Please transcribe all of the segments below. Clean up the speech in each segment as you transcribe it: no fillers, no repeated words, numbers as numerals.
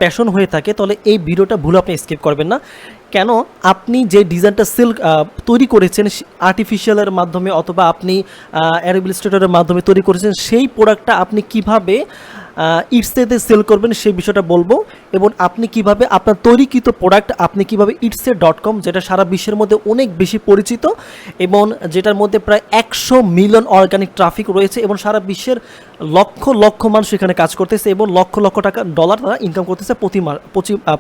Passion হয়ে থাকে তাহলে এই ভিডিওটা ভুল আপনি স্কিপ করবেন না। কেন আপনি যে ডিজাইনটা তৈরি করেছেন আর্টিফিশিয়ালের মাধ্যমে অথবা আপনি অ্যারাবিক ইলাস্ট্রেটরের মাধ্যমে তৈরি করেছেন, সেই প্রোডাক্টটা আপনি কিভাবে ইটসেতে সেল করবেন সেই বিষয়টা বলবো, এবং আপনি কিভাবে আপনার তৈরিকৃত প্রোডাক্ট আপনি কিভাবে itse.com, যেটা সারা বিশ্বের মধ্যে অনেক বেশি পরিচিত এবং যেটার মধ্যে প্রায় 100 মিলিয়ন অর্গানিক ট্রাফিক রয়েছে এবং সারা বিশ্বের লক্ষ লক্ষ মানুষ এখানে কাজ করতেছে এবং লক্ষ লক্ষ টাকা ডলার তারা ইনকাম করতেছে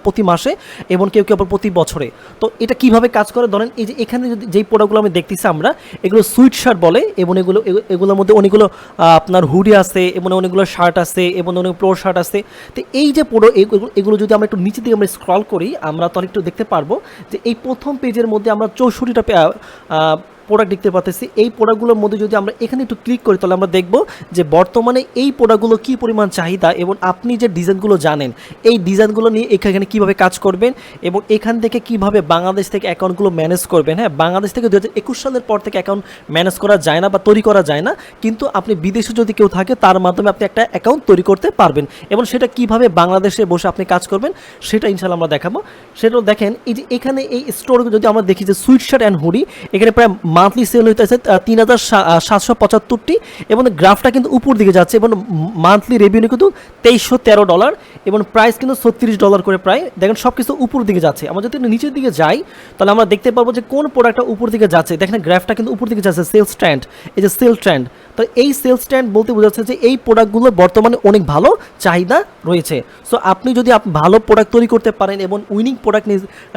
প্রতি মাসে এবং কেউ কেউ আবার প্রতি বছরে। তো এটা কিভাবে কাজ করে, ধরেন এই যে এখানে যদি যেই প্রোডাক্টগুলো আমি দেখতেছি আমরা, এগুলো সুইট শার্ট বলে এবং এগুলোর মধ্যে অনেকগুলো আপনার হুডি আছে এবং অনেকগুলো শার্ট আছে এবং অনেক প্রো শার্ট আছে। তো এই যে এগুলো যদি আমরা একটু নিচে দিকে আমরা স্ক্রল করি, আমরা তো একটু দেখতে পারবো যে এই প্রথম পেজের মধ্যে আমরা 64টা প্রোডাক্ট দেখতে পাচ্ছি। এই প্রোডাক্টগুলোর মধ্যে যদি আমরা এখানে একটু ক্লিক করি তাহলে আমরা দেখব যে বর্তমানে এই প্রোডাক্টগুলো কী পরিমাণ চাহিদা এবং আপনি যে ডিজাইনগুলো জানেন এই ডিজাইনগুলো নিয়ে এখানে কীভাবে কাজ করবেন এবং এখান থেকে কিভাবে বাংলাদেশ থেকে অ্যাকাউন্টগুলো ম্যানেজ করবেন। হ্যাঁ, বাংলাদেশ থেকে 2021 সালের পর থেকে অ্যাকাউন্ট ম্যানেজ করা যায় না বা তৈরি করা যায় না, কিন্তু আপনি বিদেশে যদি কেউ থাকে তার মাধ্যমে আপনি একটা অ্যাকাউন্ট তৈরি করতে পারবেন এবং সেটা কিভাবে বাংলাদেশে বসে আপনি কাজ করবেন সেটা ইনশাআল্লাহ আমরা দেখাবো। সেটাও দেখেন এই যে এখানে এই স্টোর যদি আমরা দেখি যে সুইট শার্ট অ্যান্ড হুডি, এখানে প্রায় মান্থলি সেল হইতেছে 3775টি এবং গ্রাফটা কিন্তু উপর দিকে যাচ্ছে এবং মান্থলি রেভিনিউ কিন্তু $2313 এবং প্রাইস কিন্তু $36 করে প্রায়। দেখেন সব কিছু উপর দিকে যাচ্ছে। আমরা যদি নিচের দিকে যাই তাহলে আমরা দেখতে পারবো যে কোন প্রোডাক্টটা উপর দিকে যাচ্ছে। দেখেন গ্রাফটা কিন্তু উপর দিকে যাচ্ছে, সেলস ট্রেন্ড, এই যে সেল ট্রেন্ড। তো এই সেলস ট্রেন্ড বলতে বোঝাচ্ছে যে এই প্রোডাক্টগুলো বর্তমানে অনেক ভালো চাহিদা রয়েছে। সো আপনি যদি ভালো প্রোডাক্ট তৈরি করতে পারেন এবং উইনিং প্রোডাক্ট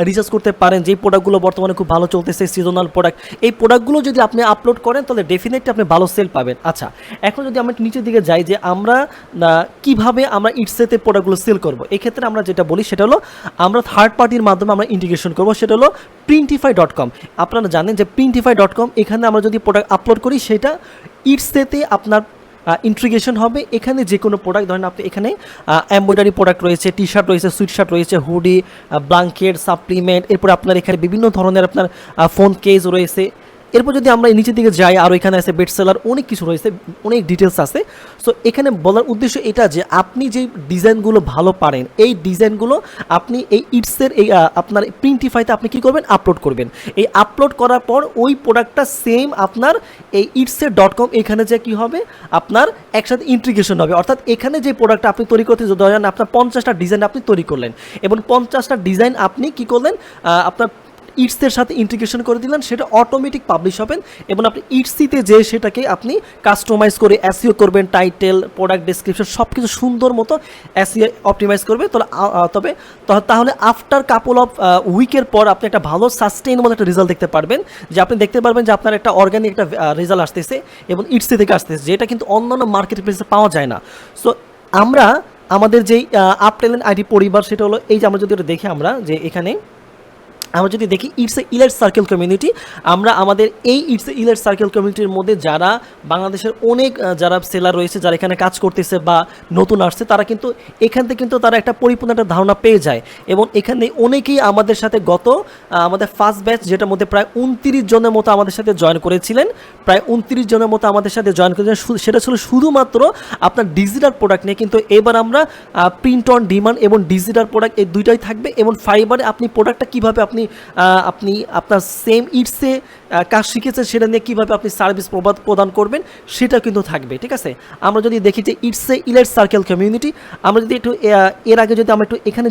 রিসার্চ করতে পারেন, যেই প্রোডাক্টগুলো বর্তমানে খুব ভালো চলতেছে সিজনাল প্রোডাক্ট, এই প্রোডাক্টগুলো যদি আপনি আপলোড করেন তাহলে ডেফিনেটলি আপনি ভালো সেল পাবেন। আচ্ছা, এখন যদি আমরা নিচের দিকে যাই যে আমরা কিভাবে আমরা ইটসেতে প্রোডাক্টগুলো সেল করব, এক্ষেত্রে আমরা যেটা বলি সেটা হলো আমরা থার্ড পার্টির মাধ্যমে আমরা ইন্টিগ্রেশন করব, সেটা হলো printify.com। আপনারা জানেন যে printify.com, এখানে আমরা যদি প্রোডাক্ট আপলোড করি সেটা ইটসেতে আপনার ইন্টিগ্রেশন হবে। এখানে যে কোনো প্রোডাক্ট, ধরেন আপনি এখানে এমব্রয়ডারি প্রোডাক্ট রয়েছে, টি শার্ট রয়েছে, সুইট শার্ট রয়েছে, হুডি, ব্ল্যাঙ্কেট, সাপ্লিমেন্ট, এরপর আপনার এখানে বিভিন্ন ধরনের আপনার ফোন কেস রয়েছে। এরপর যদি আমরা নিচের দিকে যাই আরও এখানে আছে বেস্টসেলার, অনেক কিছু রয়েছে, অনেক ডিটেলস আছে। সো এখানে বলার উদ্দেশ্য এটা যে আপনি যেই ডিজাইনগুলো ভালো পারেন এই ডিজাইনগুলো আপনি এই ইটসের এই আপনার প্রিন্টিফাইতে আপনি কী করবেন, আপলোড করবেন। এই আপলোড করার পর ওই প্রোডাক্টটা সেম আপনার এই itse.com এখানে যে কী হবে, আপনার একসাথে ইন্টিগ্রেশন হবে। অর্থাৎ এখানে যে প্রোডাক্টটা আপনি তৈরি করতে ধরেন আপনার 50টা ডিজাইন আপনি তৈরি করলেন এবং 50টা ডিজাইন আপনি কী করলেন, আপনার ইটসের সাথে ইন্টিগ্রেশন করে দিলেন, সেটা অটোমেটিক পাবলিশ হবেন এবং আপনি ইটসিতে যে সেটাকে আপনি কাস্টমাইজ করে এসইও করবেন, টাইটেল, প্রোডাক্ট ডেসক্রিপশন সব কিছু সুন্দর মতো এসইও অপটিমাইজ করবে। তাহলে আফটার কাপল অফ উইকের পর আপনি একটা ভালো সাস্টেইনেবল একটা রেজাল্ট দেখতে পারবেন, যে আপনি দেখতে পারবেন যে আপনার একটা অর্গানিক একটা রেজাল্ট আসতেছে এবং ইটসি থেকে আসতেছে, যেটা কিন্তু অন্যান্য মার্কেট প্লেসে পাওয়া যায় না। সো আমরা আমাদের যেই আপটেলেন আইডি পরিবার, সেটা হলো এই যে আমরা যদি দেখি আমরা যে এখানে আমরা যদি দেখি it's a elite circle community, আমরা আমাদের এই ইটস এ ইলাইট সার্কেল কমিউনিটির মধ্যে যারা বাংলাদেশের অনেক যারা সেলার রয়েছে, যারা এখানে কাজ করতেছে বা নতুন আসছে, তারা কিন্তু এখান থেকে কিন্তু তারা একটা পরিপূর্ণ একটা ধারণা পেয়ে যায় এবং এখানে অনেকেই আমাদের সাথে আমাদের ফার্স্ট ব্যাচ, যেটার মধ্যে প্রায় 29 জনের মতো আমাদের সাথে জয়েন করেছিলেন, প্রায় 29 জনের মতো আমাদের সাথে জয়েন করেছিলেন। সেটা ছিল শুধুমাত্র আপনার ডিজিটাল প্রোডাক্ট নিয়ে, কিন্তু এবার আমরা প্রিন্ট অন ডিমান্ড এবং ডিজিটাল প্রোডাক্ট এই দুইটাই থাকবে এবং ফাইবারে আপনি প্রোডাক্টটা কীভাবে আপনি আপনার সেম ইটসে কাজ শিখেছেন সেটা নিয়ে কীভাবে আপনি সার্ভিস প্রদান করবেন সেটা কিন্তু থাকবে। ঠিক আছে, আমরা যদি দেখি যে ইটসে ইলাইট সার্কেল কমিউনিটি, আমরা যদি একটু এর আগে যদি আমরা একটু এখানে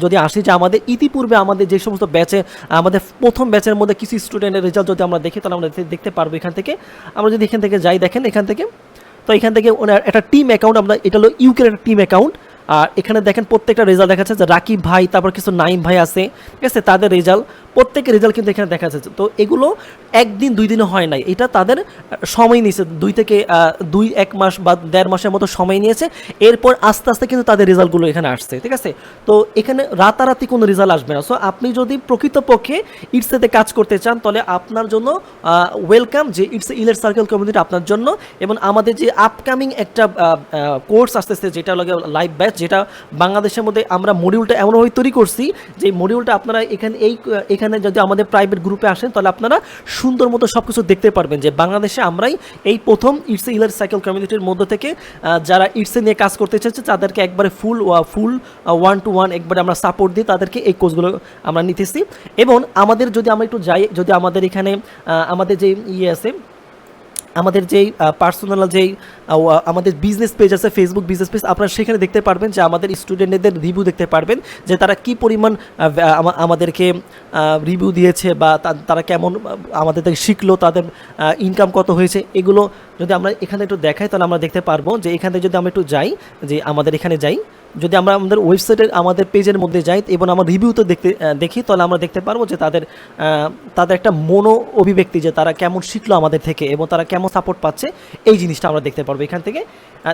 যদি আসি যে আমাদের ইতিপূর্বে আমাদের যে সমস্ত ব্যাচে আমাদের প্রথম ব্যাচের মধ্যে কিছু স্টুডেন্টের রেজাল্ট যদি আমরা দেখি তাহলে আমরা দেখতে পারবো। এখান থেকে আমরা যদি এখান থেকে যাই, দেখেন এখান থেকে একটা টিম অ্যাকাউন্ট, আমরা এটা হলো ইউকের একটা টিম অ্যাকাউন্ট। আর এখানে দেখেন প্রত্যেকটা রেজাল্ট দেখা যাচ্ছে যে রাকিব ভাই, তারপর কিছু নাইম ভাই আছে, ঠিক আছে, তাদের রেজাল্ট, প্রত্যেকের রেজাল্ট কিন্তু এখানে দেখা যাচ্ছে। তো এগুলো একদিন দুই দিনে হয় নাই, এটা তাদের সময় নিয়েছে, 1 মাস বা 1.5 মাসের মতো সময় নিয়েছে। এরপর আস্তে আস্তে কিন্তু তাদের রেজাল্টগুলো এখানে আসছে। ঠিক আছে, তো এখানে রাতারাতি কোনো রেজাল্ট আসবে না। সো আপনি যদি প্রকৃতপক্ষে ইটসেতে কাজ করতে চান তাহলে আপনার জন্য ওয়েলকাম, যে ইটস ইলাইট সার্কেল কমিউনিটি আপনার জন্য। এবং আমাদের যে আপকামিং একটা কোর্স আসতেছে যেটা লাগে লাইভ ব্যাচ, যেটা বাংলাদেশের মধ্যে আমরা মডিউলটা এমনভাবে তৈরি করছি যে মডিউলটা আপনারা এখানে যদি আমাদের প্রাইভেট গ্রুপে আসেন তাহলে আপনারা সুন্দর মতো সব কিছু দেখতে পারবেন যে বাংলাদেশে আমরাই এই প্রথম ইটস ইলেকট্রিক সাইকেল কমিউনিটির মধ্যে থেকে যারা ইটসে নিয়ে কাজ করতে চাইছে তাদেরকে একবারে ফুল 1-to-1 একবারে আমরা সাপোর্ট দিই, তাদেরকে এই কোর্সগুলো আমরা নিতেছি। এবং আমাদের যদি আমরা একটু যাই, যদি আমাদের এখানে আমাদের যে আছে, আমাদের যেই পার্সোনাল যেই আমাদের বিজনেস পেজ আছে, ফেসবুক বিজনেস পেজ, আপনারা সেখানে দেখতে পারবেন যে আমাদের স্টুডেন্টদের রিভিউ দেখতে পারবেন যে তারা কি পরিমাণ আমাদেরকে রিভিউ দিয়েছে বা তারা কেমন আমাদের থেকে শিখলো, তাদের ইনকাম কত হয়েছে। এগুলো যদি আমরা এখানে একটু দেখাই তাহলে আমরা দেখতে পারবো যে এখানে যদি আমরা একটু যাই, যে আমাদের এখানে যাই, যদি আমরা আমাদের ওয়েবসাইটের আমাদের পেজের মধ্যে যাই এবং আমার রিভিউতে দেখি তাহলে আমরা দেখতে পারবো যে তাদের একটা মনো অভিব্যক্তি যে তারা কেমন শিখলো আমাদের থেকে এবং তারা কেমন সাপোর্ট পাচ্ছে, এই জিনিসটা আমরা দেখতে পারবো এখান থেকে।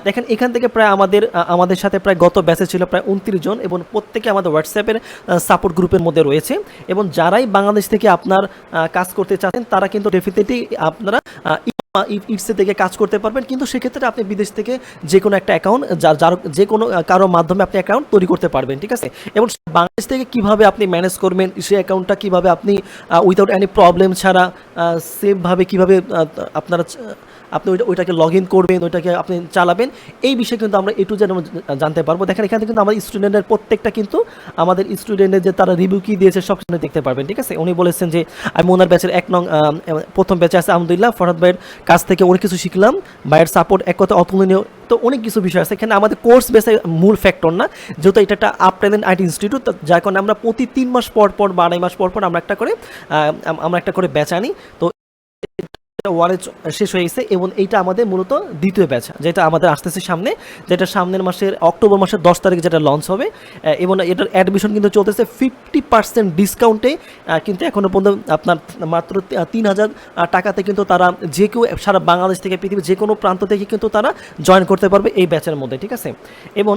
দেখেন এখান থেকে প্রায় আমাদের সাথে প্রায় গত ব্যাচে ছিল প্রায় 29 জন এবং প্রত্যেকে আমাদের হোয়াটসঅ্যাপের সাপোর্ট গ্রুপের মধ্যে রয়েছে। এবং যারাই বাংলাদেশ থেকে আপনার কাজ করতে চাচ্ছেন তারা কিন্তু ডেফিনেটলি আপনারা ইটসে থেকে কাজ করতে পারবেন, কিন্তু সেক্ষেত্রে আপনি বিদেশ থেকে যে কোনো একটা অ্যাকাউন্ট যে কোনো কারো মাধ্যমে আপনি অ্যাকাউন্ট তৈরি করতে পারবেন, ঠিক আছে। এবং বাংলাদেশ থেকে কিভাবে আপনি ম্যানেজ করবেন, সেই অ্যাকাউন্টটা কিভাবে আপনি উইথাউট এনি প্রবলেম ছাড়া সেমভাবে কিভাবে আপনি ওইটাকে লগ ইন করবেন, ওইটাকে আপনি চালাবেন, এই বিষয়ে কিন্তু আমরা টু জেড জানতে পারবো। দেখেন এখানে কিন্তু আমাদের স্টুডেন্টের প্রত্যেকটা কিন্তু আমাদের স্টুডেন্টের যে তারা রিভিউ কী দিয়েছে সব কিছু দেখতে পারবেন, ঠিক আছে। উনি বলেছেন যে আমি ওনার ব্যাচের প্রথম ব্যাচে আছে আলহামদুলিল্লাহ, ফরহাদ ভাইয়ের কাছ থেকে অনেক কিছু শিখলাম, ভাইয়ের সাপোর্ট এক কথা অতুলনীয়। তো অনেক কিছু বিষয় আছে এখানে, আমাদের কোর্স বেসে মূল ফ্যাক্টর না, যেহেতু এটা একটা আপট্রেন্ড আইটি ইনস্টিটিউট, যার কারণে আমরা প্রতি 3 মাস পর বা 2.5 মাস পর আমরা একটা করে ব্যাচ আনি। তো ওয়ারে শেষ হয়ে গেছে এবং এইটা আমাদের মূলত দ্বিতীয় ব্যাচ, যেটা আমাদের আসতেছে সামনে, যেটা সামনের মাসের অক্টোবর মাসের 10 তারিখে যেটা লঞ্চ হবে। এবং এটার অ্যাডমিশন কিন্তু চলতেছে 50% ডিসকাউন্টে, কিন্তু এখনও পর্যন্ত আপনার মাত্র 3,000 টাকাতে কিন্তু তারা যে কেউ সারা বাংলাদেশ থেকে পৃথিবীর যে কোনো প্রান্ত থেকে কিন্তু তারা জয়েন করতে পারবে এই ব্যাচের মধ্যে, ঠিক আছে। এবং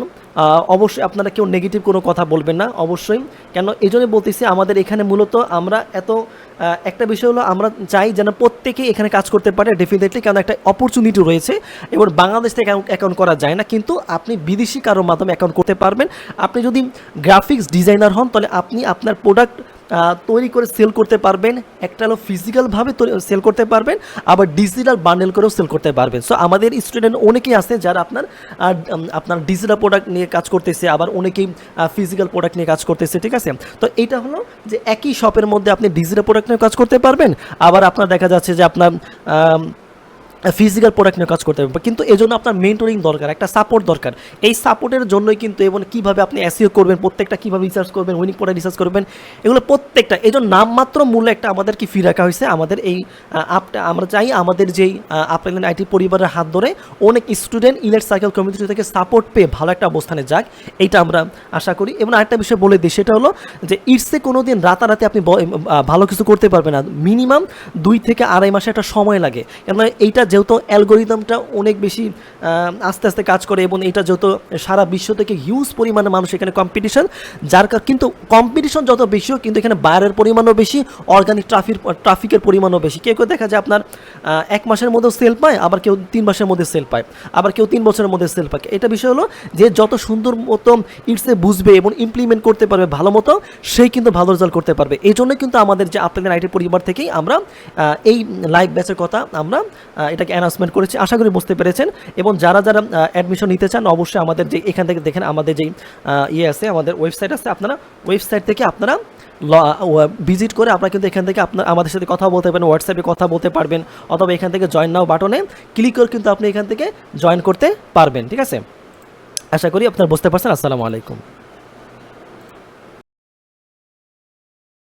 অবশ্যই আপনারা কেউ নেগেটিভ কোনো কথা বলবেন না অবশ্যই, কেন এই জন্যই বলতেছি আমাদের এখানে মূলত আমরা একটা বিষয় হলো আমরা চাই যেন প্রত্যেকে এখানে কাজ করতে পারে ডেফিনেটলি, কারণ একটা অপরচুনিটি রয়েছে। এবং বাংলাদেশ থেকে অ্যাকাউন্ট করা যায় না, কিন্তু আপনি বিদেশি কারোর মাধ্যমে অ্যাকাউন্ট করতে পারবেন। আপনি যদি গ্রাফিক্স ডিজাইনার হন তাহলে আপনি আপনার প্রোডাক্ট তৈরি করে সেল করতে পারবেন, একটা হলো ফিজিক্যালভাবে সেল করতে পারবেন, আবার ডিজিটাল বান্ডেল করেও সেল করতে পারবেন। সো আমাদের স্টুডেন্ট অনেকেই আছে যারা আপনার ডিজিটাল প্রোডাক্ট নিয়ে কাজ করতেছে, আবার অনেকেই ফিজিক্যাল প্রোডাক্ট নিয়ে কাজ করতেছে, ঠিক আছে। তো এইটা হলো যে একই শপের মধ্যে আপনি ডিজিটাল প্রোডাক্ট নিয়ে কাজ করতে পারবেন, আবার আপনার দেখা যাচ্ছে যে আপনার ফিজিক্যাল প্রোডাক্ট নিয়ে কাজ করতে পারবেন, কিন্তু এই জন্য আপনার মেন্টরিং দরকার, একটা সাপোর্ট দরকার। এই সাপোর্টের জন্যই কিন্তু এবং কীভাবে আপনি এসইও করবেন, প্রত্যেকটা কীভাবে রিসার্চ করবেন, উইনিং প্রোডাক্ট রিসার্চ করবেন, এগুলো প্রত্যেকটা এই জন্য নামমাত্র মূল্য একটা আমাদেরকে ফি রাখা হয়েছে। আমাদের এই আমরা চাই আমাদের যেই আপেল আইটি পরিবারের হাত ধরে অনেক স্টুডেন্ট ইলেকট্রিক সাইকেল কমিউনিটি থেকে সাপোর্ট পেয়ে ভালো একটা অবস্থানে যাক, এইটা আমরা আশা করি। এবং আরেকটা বিষয় বলে দিই, সেটা হলো যে ইটসে কোনো দিন রাতারাতি আপনি ভালো কিছু করতে পারবেন না, মিনিমাম 2 থেকে 2.5 মাসে একটা সময় লাগে। কেন এইটা যেহেতু অ্যালগোরিদমটা অনেক বেশি আস্তে আস্তে কাজ করে এবং এটা যেহেতু সারা বিশ্ব থেকে হিউজ পরিমাণে মানুষ এখানে কম্পিটিশন, কিন্তু কম্পিটিশন যত বেশিও কিন্তু এখানে বায়ারের পরিমাণও বেশি, অর্গানিক ট্রাফিকের পরিমাণও বেশি। কেউ দেখা যায় আপনার 1 মাসের মধ্যেও সেল পায়, আবার কেউ 3 মাসের মধ্যে সেল পায়, আবার কেউ 3 বছরের মধ্যে সেল পায়। এটা বিষয় হলো যে যত সুন্দর মতো ইটসে বুঝবে এবং ইমপ্লিমেন্ট করতে পারবে ভালো মতো, সেই কিন্তু ভালো রেজাল্ট করতে পারবে। এই জন্য কিন্তু আমাদের যে আপনাদের আইটি পরিবার থেকেই আমরা এই লাইভ ব্যাচের কথা আমরা এটাকে অ্যানাউন্সমেন্ট করেছি, আশা করি বুঝতে পেরেছেন। এবং যারা অ্যাডমিশন নিতে চান অবশ্যই আমাদের যে এখান থেকে দেখেন আমাদের যেই আছে, আমাদের ওয়েবসাইট আছে, আপনারা ওয়েবসাইট থেকে আপনারা ভিজিট করে আপনারা কিন্তু এখান থেকে আমাদের সাথে কথা বলতে পারবেন, হোয়াটসঅ্যাপে কথা বলতে পারবেন, অথবা এখান থেকে জয়েন নাও বাটনে ক্লিক করে কিন্তু আপনি এখান থেকে জয়েন করতে পারবেন, ঠিক আছে। আশা করি আপনারা বুঝতে পারছেন। আসসালামু আলাইকুম।